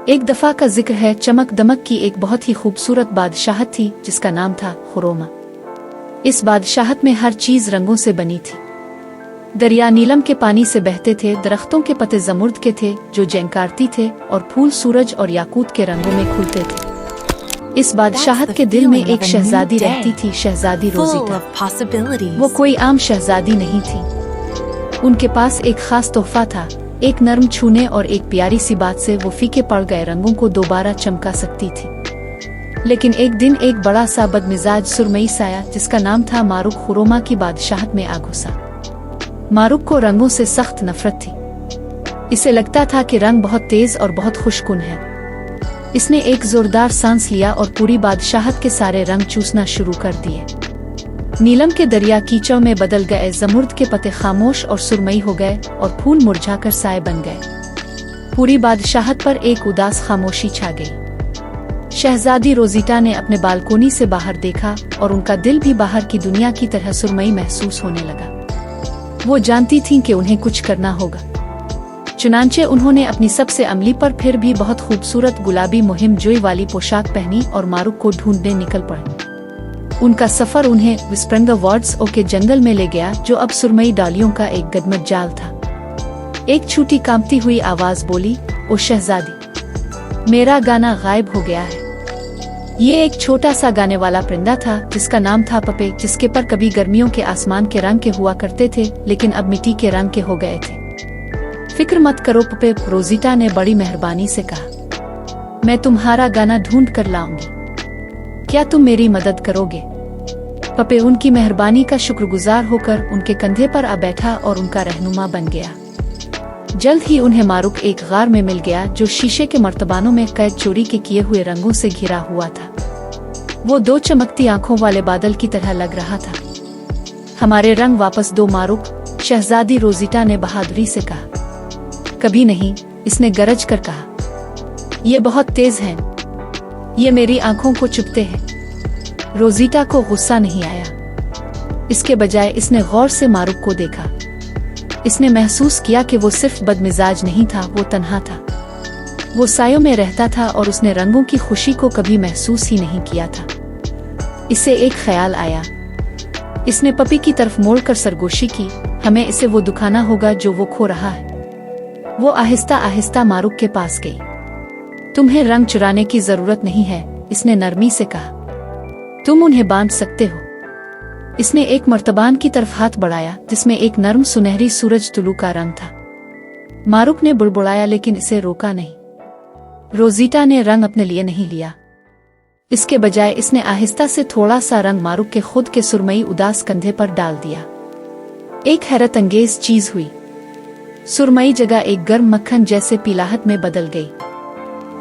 एक दफा का जिक्र है, चमक दमक की एक बहुत ही खूबसूरत बादशाहत थी जिसका नाम था खुरोमा। इस बादशाहत में हर चीज रंगों से बनी थी। दरिया नीलम के पानी से बहते थे, दरख्तों के पत्ते जमुर्द के थे जो जैंकारती थे, और फूल सूरज और याकूत के रंगों में खुलते थे। इस बादशाहत के दिल में एक शहजादी रहती थी, शहजादी रोज़िटा। वो कोई आम शहजादी नहीं थी। उनके पास एक खास तोहफा था, एक नरम छूने और एक प्यारी सी बात से वो फीके पड़ गए रंगों को दोबारा चमका सकती थी। लेकिन एक दिन एक बड़ा सा बदमिजाज सुरमई साया जिसका नाम था मारुक खुरोमा की बादशाहत में आ घुसा। मारुक को रंगों से सख्त नफरत थी। इसे लगता था कि रंग बहुत तेज और बहुत खुशकुन है। इसने एक जोरदार सांस लिया और पूरी बादशाहत के सारे रंग चूसना शुरू कर दिए। नीलम के दरिया कीचड़ में बदल गए, जमुर्द के पत्ते खामोश और सुरमई हो गए और फूल मुरझाकर साए बन गए। पूरी बादशाहत पर एक उदास खामोशी छा गई। शहजादी रोज़िटा ने अपने बालकोनी से बाहर देखा और उनका दिल भी बाहर की दुनिया की तरह सुरमई महसूस होने लगा। वो जानती थीं कि उन्हें कुछ करना होगा। चुनांचे उन्होंने अपनी सबसे अमली पर फिर भी बहुत खूबसूरत गुलाबी मुहिम जोई वाली पोशाक पहनी और मारुक को ढूंढने निकल पड़े। उनका सफर उन्हें विस्प्रंगर वार्ड्स ओ के जंगल में ले गया जो अब सुरमई डालियों का एक गदमद जाल था। एक छोटी कांपती हुई आवाज बोली, ओ शहजादी, मेरा गाना गायब हो गया है। ये एक छोटा सा गाने वाला परिंदा था जिसका नाम था पपे, जिसके पर कभी गर्मियों के आसमान के रंग के हुआ करते थे लेकिन अब मिट्टी के रंग के हो गए थे। फिक्र मत करो पपे, रोज़िटा ने बड़ी मेहरबानी से कहा। मैं तुम्हारा गाना ढूंढ कर लाऊंगी। क्या तुम मेरी मदद करोगे? पपे उनकी मेहरबानी का शुक्रगुजार होकर उनके कंधे पर आ बैठा और उनका रहनुमा बन गया। जल्द ही उन्हें मारुक एक गार में मिल गया जो शीशे के मर्तबानों में कैद चोरी के किए हुए रंगों से घिरा हुआ था। वो दो चमकती आंखों वाले बादल की तरह लग रहा था। हमारे रंग वापस दो मारुक, शहजादी रोज़िटा ने बहादुरी से कहा। कभी नहीं, इसने गरज कर कहा। ये बहुत तेज हैं। ये मेरी आंखों को चुभते हैं। रोज़िटा को गुस्सा नहीं आया। इसके बजाय इसने गौर से मारुक को देखा। इसने महसूस किया कि वो सिर्फ बदमिजाज नहीं था, वो तन्हा था। वो सायों में रहता था और उसने रंगों की खुशी को कभी महसूस ही नहीं किया था। इसे एक ख्याल आया। इसने पपी की तरफ मोड़कर सरगोशी की। हमें इसे वो दुखाना होगा जो वो खो रहा है। वो आहिस्ता आहिस्ता मारुक के पास गई। तुम्हें रंग चुराने की जरूरत नहीं है, इसने नरमी से कहा। तुम उन्हें बांध सकते हो। इसने एक मर्तबान की तरफ हाथ बढ़ाया जिसमें एक नरम सुनहरी सूरज तुलू का रंग था। मारुक ने बुड़बुड़ाया लेकिन इसे रोका नहीं। रोज़िटा ने रंग अपने लिए नहीं लिया। इसके बजाय इसने आहिस्ता से थोड़ा सा रंग मारुक के खुद के सुरमई उदास कंधे पर डाल दिया। एक हैरत अंगेज चीज हुई। सुरमई जगह एक गर्म मक्खन जैसे पीलाहट में बदल गई।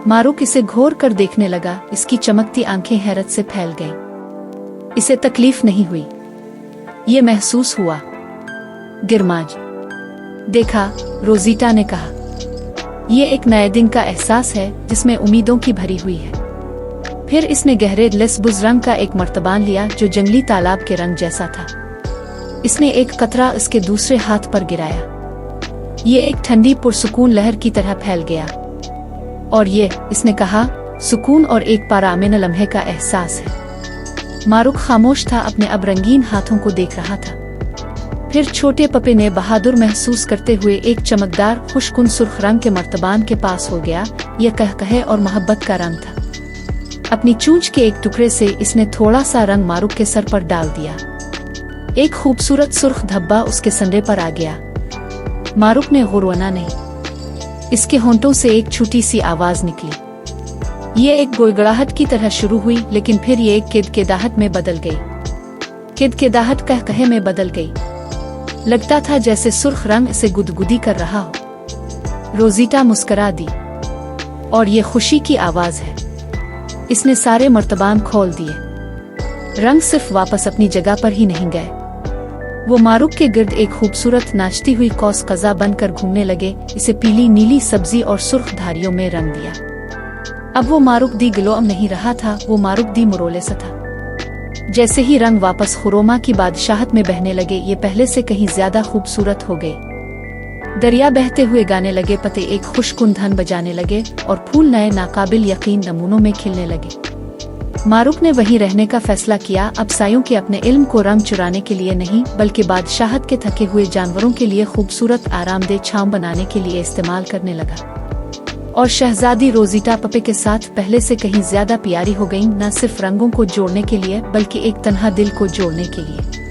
मारुक इसे घोर कर देखने लगा। इसकी चमकती आंखें हैरत से फैल गईं। इसे तकलीफ नहीं हुई। ये महसूस हुआ। गिरमाज देखा, रोज़िटा ने कहा। ये एक नए दिन का एहसास है जिसमें उम्मीदों की भरी हुई है। फिर इसने गहरे लेस्बुज रंग का एक मर्तबान लिया जो जंगली तालाब के रंग जैसा था। इसने एक कतरा इसके दूसरे हाथ पर गिराया। ये एक ठंडी पुरसुकून लहर की तरह फैल गया। और ये, इसने कहा, सुकून और एक पारामिन लम्हे का एहसास है। मारुक खामोश था, अपने अब रंगीन हाथों को देख रहा था। फिर छोटे पपे ने बहादुर महसूस करते हुए एक चमकदार खुशकुन सुर्ख रंग के मर्तबान के पास हो गया। यह कहकहे और मोहब्बत का रंग था। अपनी चूंच के एक टुकड़े से इसने थोड़ा सा रंग मारुक के सर पर डाल दिया। एक खूबसूरत सुर्ख धब्बा उसके संडे पर आ गया। मारुक ने गुरवाना नहीं। इसके होंठों से एक छोटी सी आवाज निकली। ये एक गोयगड़ाहट की तरह शुरू हुई लेकिन फिर ये एक किदकिदाहट में बदल गई। किदकिदाहट कहकहे में बदल गई। लगता था जैसे सुर्ख रंग इसे गुदगुदी कर रहा हो। रोज़िटा मुस्करा दी। और ये खुशी की आवाज है। इसने सारे मर्तबान खोल दिए। रंग सिर्फ वापस अपनी जगह पर ही नहीं गए, वो मारुक के गिर्द एक खूबसूरत नाचती हुई कौस कज़ा बनकर घूमने लगे। इसे पीली, नीली, सब्जी और सुर्ख धारियों में रंग दिया। अब वो मारुक दी गिलोअम नहीं रहा था, वो मारुक दी मुरोले सा था। जैसे ही रंग वापस खुरोमा की बादशाहत में बहने लगे, ये पहले से कहीं ज्यादा खूबसूरत हो गए। دریا بہتے ہوئے گانے لگے، پتے ایک خوشکن دھن بجانے لگے اور پھول نئے ناقابل یقین نمونوں میں کھلنے لگے۔ ماروک نے وہیں رہنے کا فیصلہ کیا، اب سایوں کے اپنے علم کو رنگ چرانے کے لیے نہیں بلکہ بادشاہت کے تھکے ہوئے جانوروں کے لیے خوبصورت آرام دہ چھاؤں بنانے کے لیے استعمال کرنے لگا۔ اور شہزادی روزیٹا پپے کے ساتھ پہلے سے کہیں زیادہ پیاری ہو گئیں، نہ صرف رنگوں کو جوڑنے کے لیے بلکہ ایک تنہا دل کو جوڑنے کے لیے۔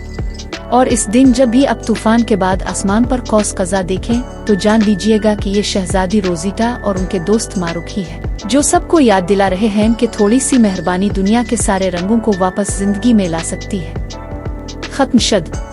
اور اس دن جب بھی اب طوفان کے بعد آسمان پر قوس قزح دیکھیں تو جان لیجئے گا کہ یہ شہزادی روزیٹا اور ان کے دوست ماروک ہی ہے، جو سب کو یاد دلا رہے ہیں کہ تھوڑی سی مہربانی دنیا کے سارے رنگوں کو واپس زندگی میں لا سکتی ہے۔ ختم شد۔